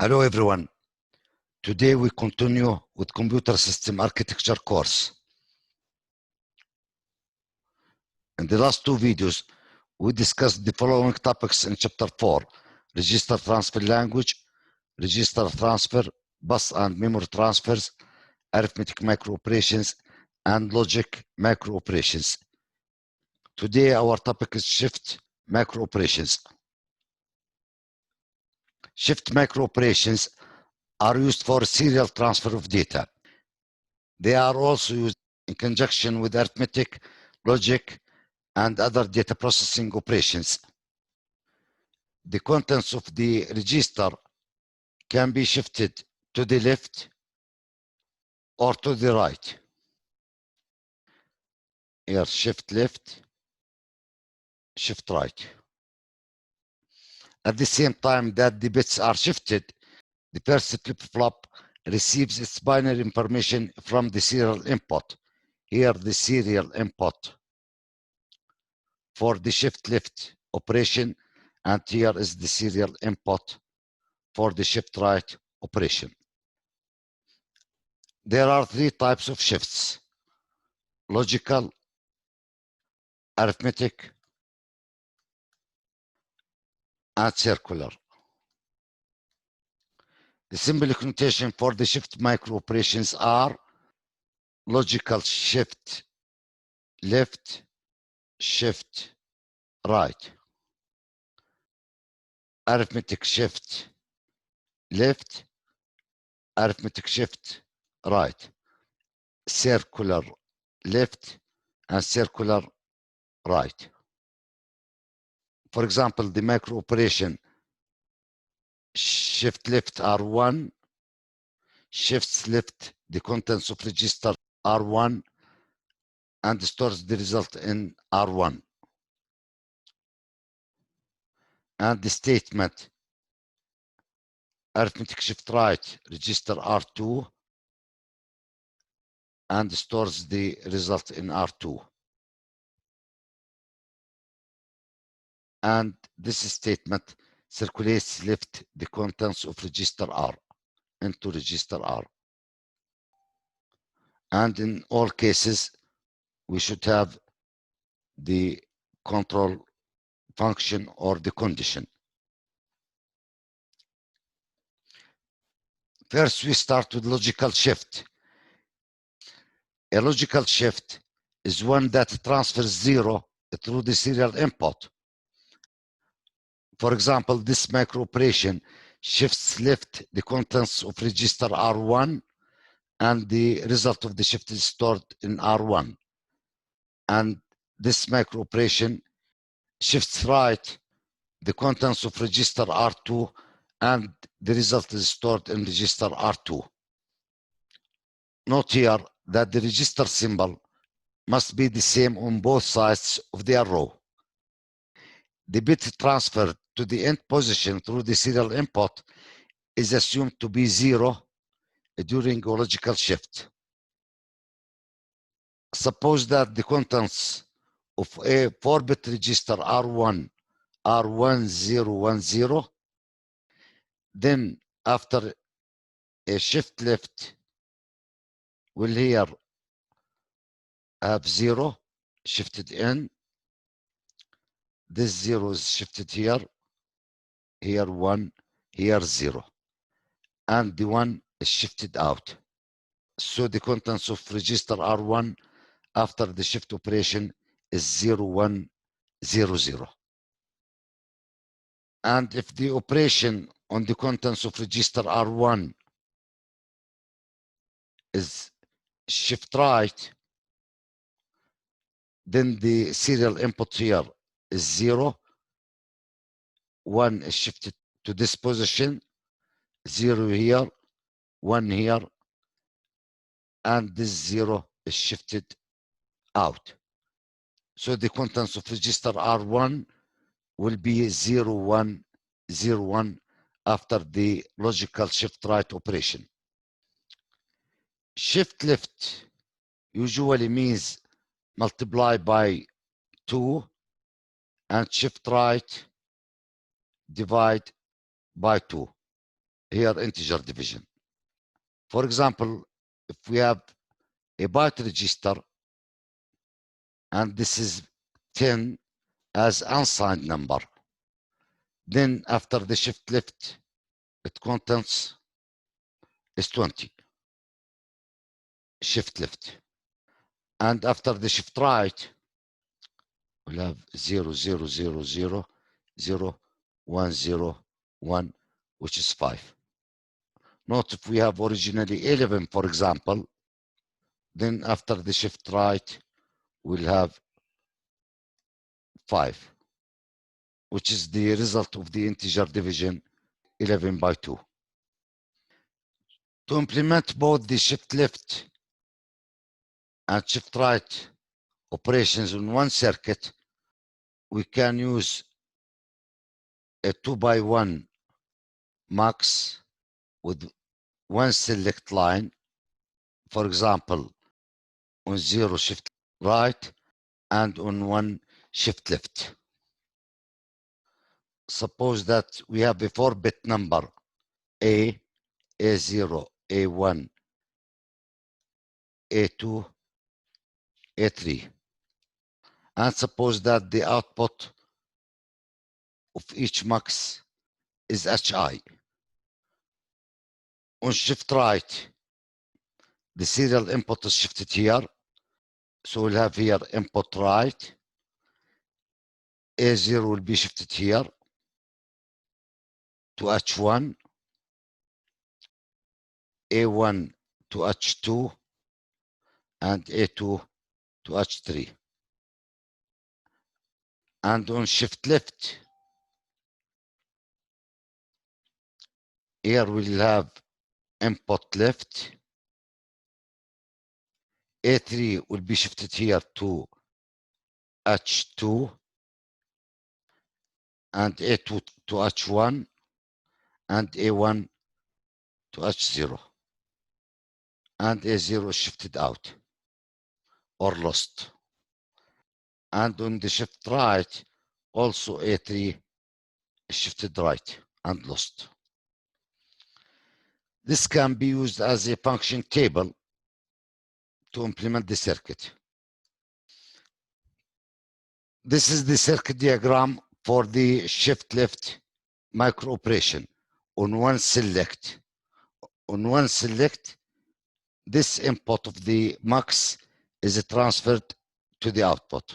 Hello everyone. Today we continue with computer system architecture course. In the last two videos, we discussed the following topics in chapter 4: register transfer language, register transfer, bus and memory transfers, arithmetic microoperations, and logic microoperations. Today our topic is shift microoperations. Shift microoperations are used for serial transfer of data. They are also used in conjunction with arithmetic, logic, and other data processing operations. The contents of the register can be shifted to the left or to the right. Here, shift left, shift right. At the same time that the bits are shifted, the first flip-flop receives its binary information from the serial input. Here, the serial input for the shift left operation, and here is the serial input for the shift right operation. There are three types of shifts: logical, arithmetic, and circular. The symbolic notation for the shift microoperations are logical shift left, shift right, arithmetic shift left, arithmetic shift right, circular left, and circular right. For example, the microoperation shift left R1 shifts left the contents of register R1 and stores the result in R1. And the statement arithmetic shift right register R2 and stores the result in R2. And this statement circulates left the contents of register R into register R. And in all cases, we should have the control function or the condition. First, we start with logical shift. A logical shift is one that transfers 0 through the serial input. For example, this microoperation shifts left the contents of register R1 and the result of the shift is stored in R1. And this microoperation shifts right the contents of register R2 and the result is stored in register R2. Note here that the register symbol must be the same on both sides of the arrow. The bit transferred to the end position through the serial input is assumed to be 0 during a logical shift. Suppose that the contents of a 4-bit register R1 are 1010, then after a shift left will here have 0 shifted in, this 0 is shifted here, here 1, here 0, and the 1 is shifted out. So the contents of register R1 after the shift operation is 0100. And if the operation on the contents of register R1 is shift right, then the serial input here is 0, 1 is shifted to this position, 0 here, 1 here, and this 0 is shifted out. So the contents of register R1 will be 0101 after the logical shift right operation. Shift left usually means multiply by 2 and shift right divide by 2. here integer division. For example, if we have a byte register and this is 10 as unsigned number, then after the shift left, its contents is 20. Shift left. And after the shift right, we'll have 0, 0, 0, 0, 0, 1, 0, 1, which is 5. Note if we have originally 11, for example, then after the shift right, we'll have 5, which is the result of the integer division 11 by 2. To implement both the shift left and shift right operations in one circuit, we can use a 2 by 1 mux with one select line, for example, on 0 shift right and on 1 shift left. Suppose that we have a 4-bit number A, A0, A1, A2, A3. And suppose that the output of each mux is HI. On shift right, the serial input is shifted here. So we'll have here input right. A0 will be shifted here to H1, A1 to H2, and A2 to H3. And on shift left, here we'll have input left. A3 will be shifted here to H2 and A2 to H1 and A1 to H0. And A0 is shifted out or lost. And on the shift right, also A3 is shifted right and lost. This can be used as a function table to implement the circuit. This is the circuit diagram for the shift left microoperation. On one select, this input of the mux is transferred to the output.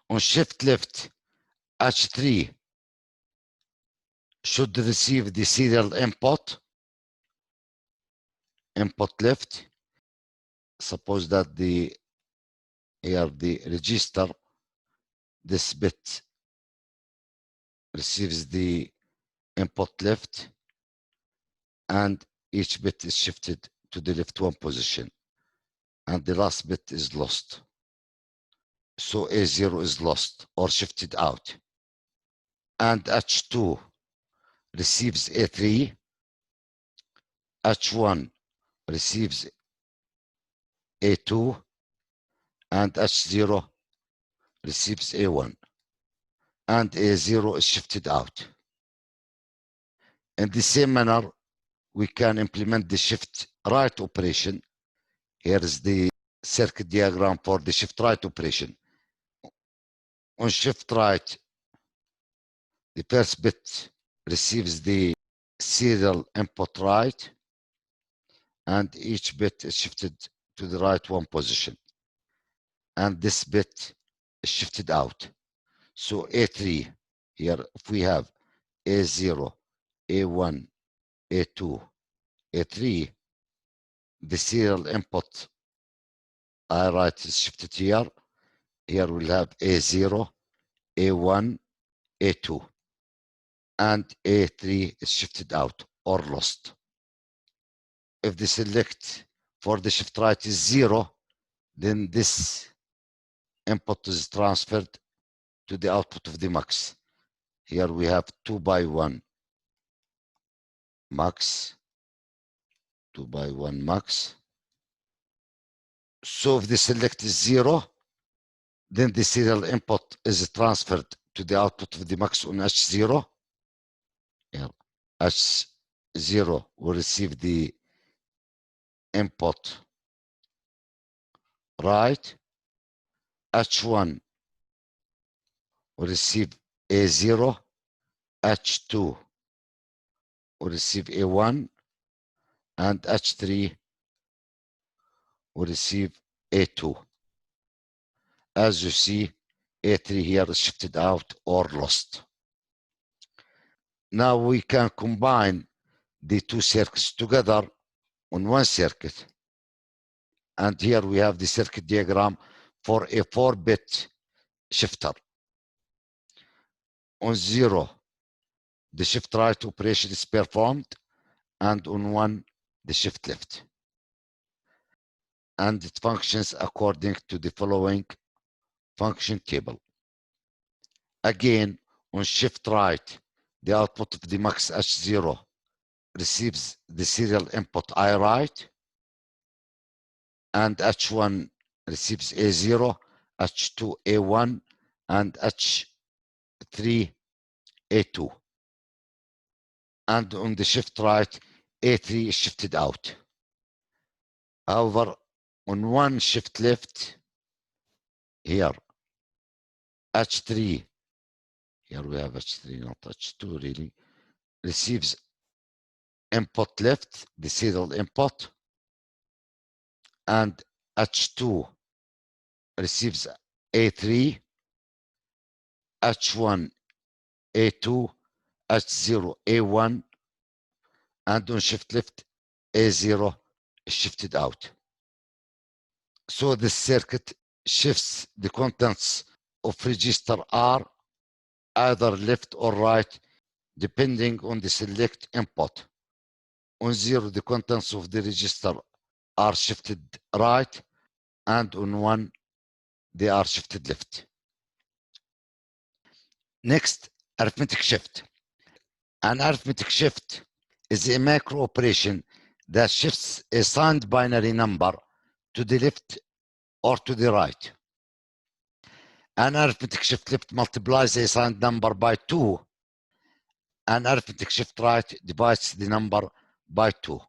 On shift left, H3 should receive the serial input left. Suppose that here the register, this bit receives the input left, and each bit is shifted to the left one position, and the last bit is lost. So A0 is lost or shifted out. And H2 receives A3, H1 receives A2, and H0 receives A1, and A0 is shifted out. In the same manner, we can implement the shift right operation. Here is the circuit diagram for the shift right operation. On shift right, the first bit receives the serial input right, and each bit is shifted to the right one position. And this bit is shifted out. So A3, here if we have A0, A1, A2, A3, the serial input I write is shifted here. Here we'll have A0, A1, A2, and A3 is shifted out or lost. If the select for the shift right is 0, then this input is transferred to the output of the mux. Here we have 2 by 1 mux, 2 by 1 mux. So if the select is 0, then the serial input is transferred to the output of the mux on H0, here. H0 will receive the input right. H1 will receive A0. H2 will receive A1, and H3 will receive A2. As you see, A3 here is shifted out or lost. Now we can combine the two circuits together on one circuit. And here we have the circuit diagram for a 4-bit shifter. On 0, the shift right operation is performed, and on 1, the shift left. And it functions according to the following function table. Again, on shift right, the output of the max H0 receives the serial input I right, and H1 receives A0, H2 A1, and H3 A2. And on the shift right, A3 is shifted out. However, on one shift left, here, H3, here we have H3, not H2 really, receives input left, the serial input, and H2 receives A3, H1 A2, H0 A1, and on shift left, A0 is shifted out. So this circuit shifts the contents of register R either left or right, depending on the select input. On 0, the contents of the register are shifted right, and on 1, they are shifted left. Next, arithmetic shift. An arithmetic shift is a macro operation that shifts a signed binary number to the left or to the right. An arithmetic shift left multiplies a signed number by 2. An arithmetic shift right divides the number by 2.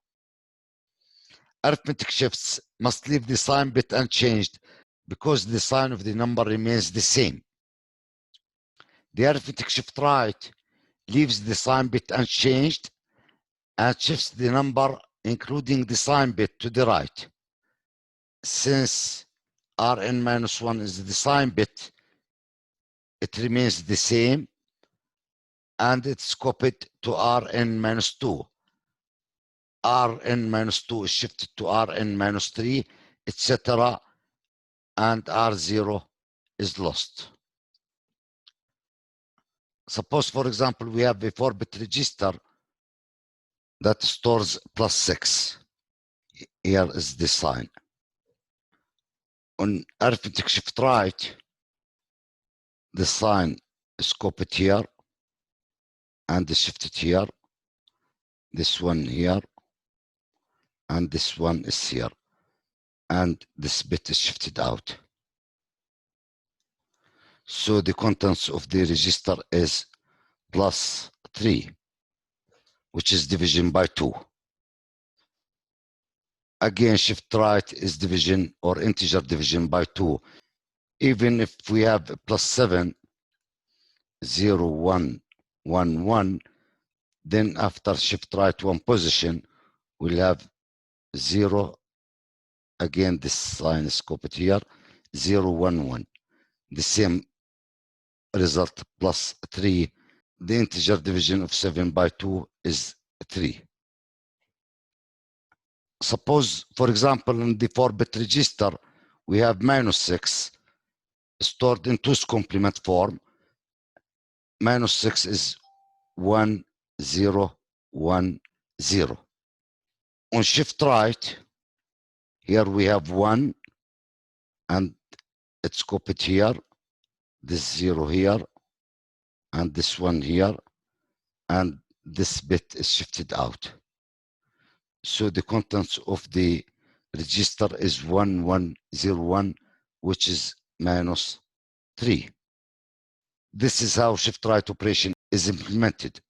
Arithmetic shifts must leave the sign bit unchanged because the sign of the number remains the same. The arithmetic shift right leaves the sign bit unchanged and shifts the number, including the sign bit, to the right. Since Rn-1 is the sign bit, it remains the same, and it's copied to Rn-2. Rn-2 is shifted to Rn-3, etc., and R0 is lost. Suppose, for example, we have a 4-bit register that stores +6. Here is the sign. On arithmetic shift right, the sign is copied here and is shifted here. This one here, and this one is here, and this bit is shifted out. So the contents of the register is +3, which is division by 2. Again, shift right is division or integer division by 2. Even if we have +7, 0, 1, 1, 1, then after shift right 1 position, we'll have 0. Again, this sign is copied here, 0, 1, 1. The same result, +3. The integer division of 7 by 2 is 3. Suppose, for example, in the 4-bit register, we have -6 stored in 2's complement form. -6 is 1, 0, 1, 0. On shift right, here we have 1, and it's copied here, this 0 here, and this 1 here, and this bit is shifted out. So the contents of the register is 1101, which is -3. This is how shift right operation is implemented.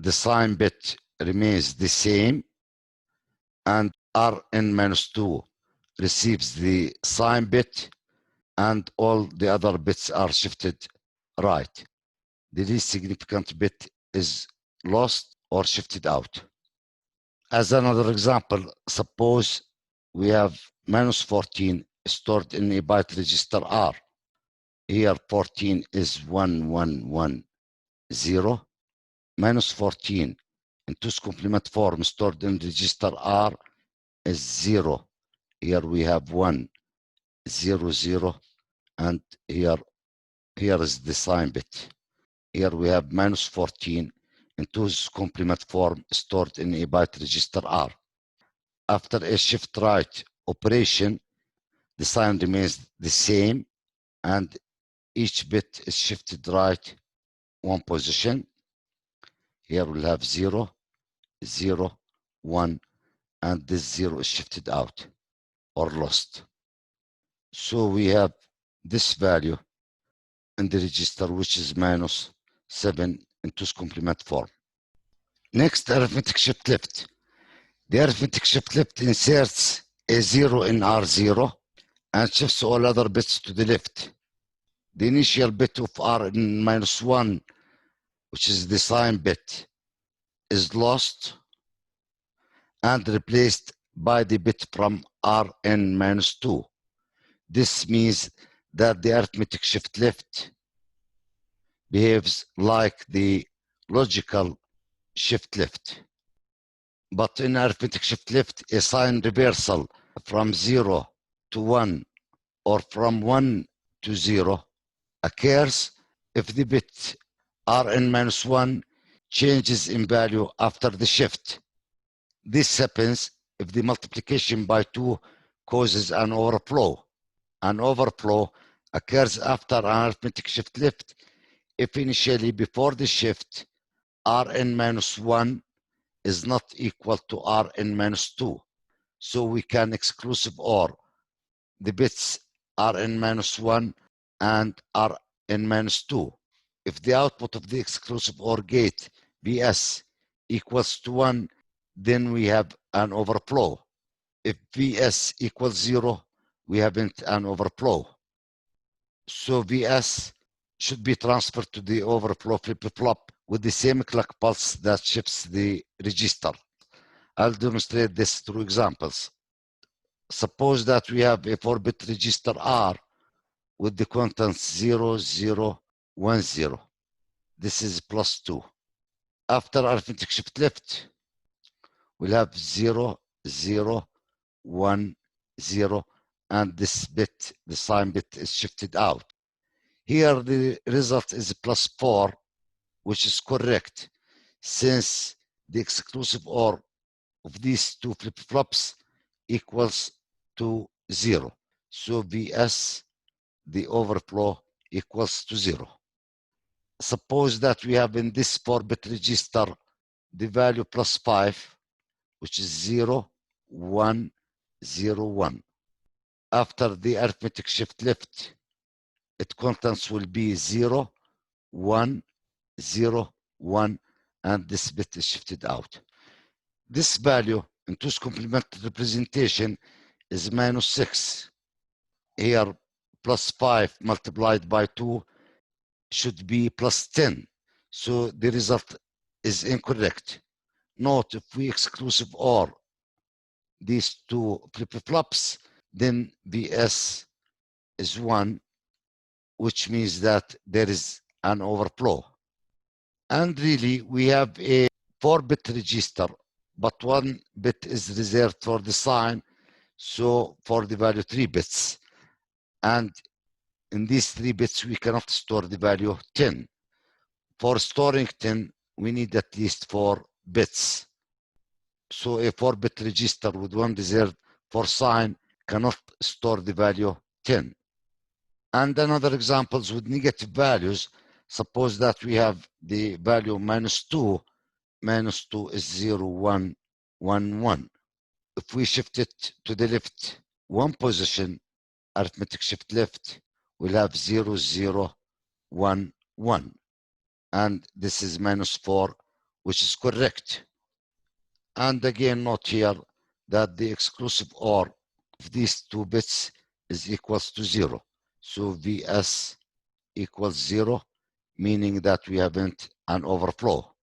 the sign bit remains the same, and Rn minus 2 receives the sign bit, and all the other bits are shifted right. The least significant bit is lost or shifted out. As another example, suppose we have minus 14 stored in a byte register R. Here 14 is 1110. Minus 14 in 2's complement form stored in register R is 0. Here we have 1, 0, 0, and here is the sign bit. Here we have minus 14 in 2's complement form stored in a byte register R. After a shift right operation, the sign remains the same, and each bit is shifted right one position. Here we'll have 0, 0, 1, and this 0 is shifted out or lost. So we have this value in the register, which is minus 7 in 2's complement form. Next, arithmetic shift left. The arithmetic shift left inserts a 0 in R0 and shifts all other bits to the left. The initial bit of Rn minus 1, which is the sign bit, is lost and replaced by the bit from Rn minus 2. This means that the arithmetic shift left behaves like the logical shift left. But in arithmetic shift left, a sign reversal from 0 to 1 or from 1 to 0 occurs if the bit Rn minus 1 changes in value after the shift. This happens if the multiplication by 2 causes an overflow. An overflow occurs after an arithmetic shift left if initially before the shift Rn minus 1 is not equal to Rn minus 2. So we can exclusive OR the bits Rn minus 1 and Rn minus 2. If the output of the exclusive OR gate Vs equals to 1, then we have an overflow. If Vs equals 0, we haven't an overflow. So Vs should be transferred to the overflow flip-flop with the same clock pulse that shifts the register. I'll demonstrate this through examples. Suppose that we have a 4-bit register R with the contents 0, 0, 1, 0. This is plus 2. After arithmetic shift left, we'll have 0, 0, 1, 0, and this bit, the sign bit, is shifted out. Here the result is plus 4, which is correct, since the exclusive OR of these two flip-flops equals to 0. So Vs, the overflow, equals to 0. Suppose that we have in this 4-bit register the value plus 5, which is 0, 1, 0, 1. After the arithmetic shift left, its contents will be 0, 1, 0, 1, and this bit is shifted out. This value in 2's complement representation is minus 6. Here, plus 5 multiplied by 2 should be plus 10. So the result is incorrect. Note, if we exclusive OR these two flip-flops, then Vs is 1, which means that there is an overflow. And really, we have a 4-bit register, but 1 bit is reserved for the sign, so for the value 3 bits. And in these 3 bits, we cannot store the value 10. For storing 10, we need at least 4 bits. So a 4-bit register with 1 reserved for sign cannot store the value 10. And another examples with negative values, suppose that we have the value minus 2. Minus 2 is 0, 1, 1, 1. If we shift it to the left 1 position, arithmetic shift left, we'll have 0, 0, 1, 1. And this is minus 4, which is correct. And again, note here that the exclusive OR of these two bits is equals to 0. So VS equals 0, meaning that we haven't an overflow.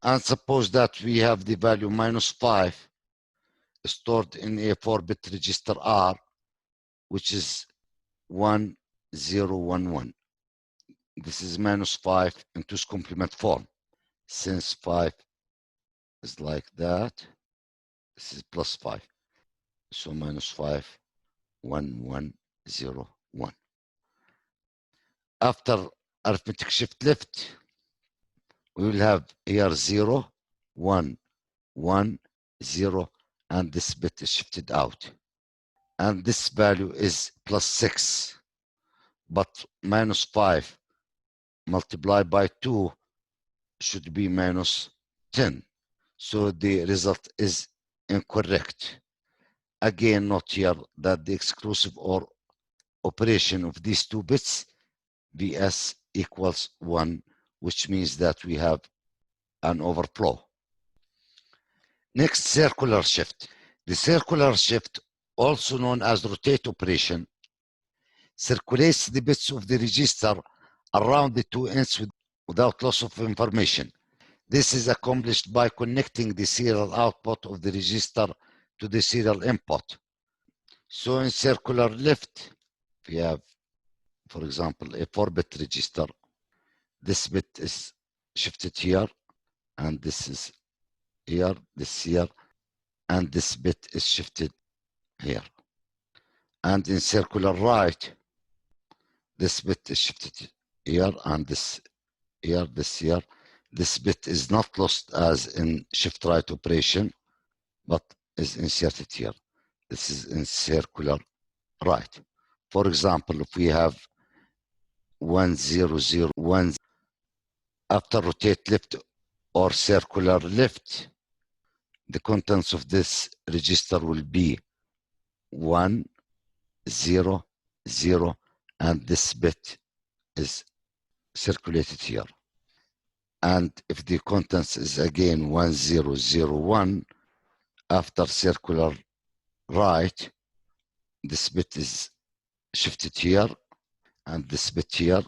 And suppose that we have the value -5 stored in a 4-bit register R, which is 1011. This is -5 in 2's complement form. Since 5 is like that, this is +5. So -5, 1101. After arithmetic shift left, we will have here 0, 1, 1, 0, and this bit is shifted out. And this value is +6, but -5 multiplied by 2 should be -10. So the result is incorrect. Again, note here that the exclusive OR operation of these two bits, VS equals 1, which means that we have an overflow. Next, circular shift. The circular shift, also known as rotate operation, circulates the bits of the register around the two ends without loss of information. This is accomplished by connecting the serial output of the register to the serial input. So in circular left, we have, for example, a 4-bit register. This bit is shifted here, and this is here, this here, and this bit is shifted here. And in circular right, this bit is shifted here, and this here, this here. This bit is not lost as in shift right operation, but is inserted here. This is in circular right. For example, if we have 1001, after rotate left or circular left, the contents of this register will be 1, 0, 0, and this bit is circulated here. And if the contents is again 1001, after circular right, this bit is shifted here, and this bit here,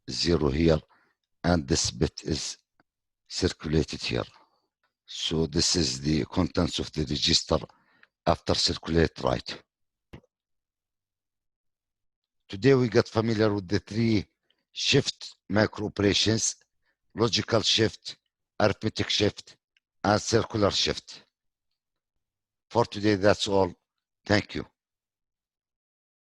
0 here, and this bit is circulated here. So this is the contents of the register after circulate right. Today we got familiar with the 3 shift microoperations: logical shift, arithmetic shift, and circular shift. For today, that's all. Thank you.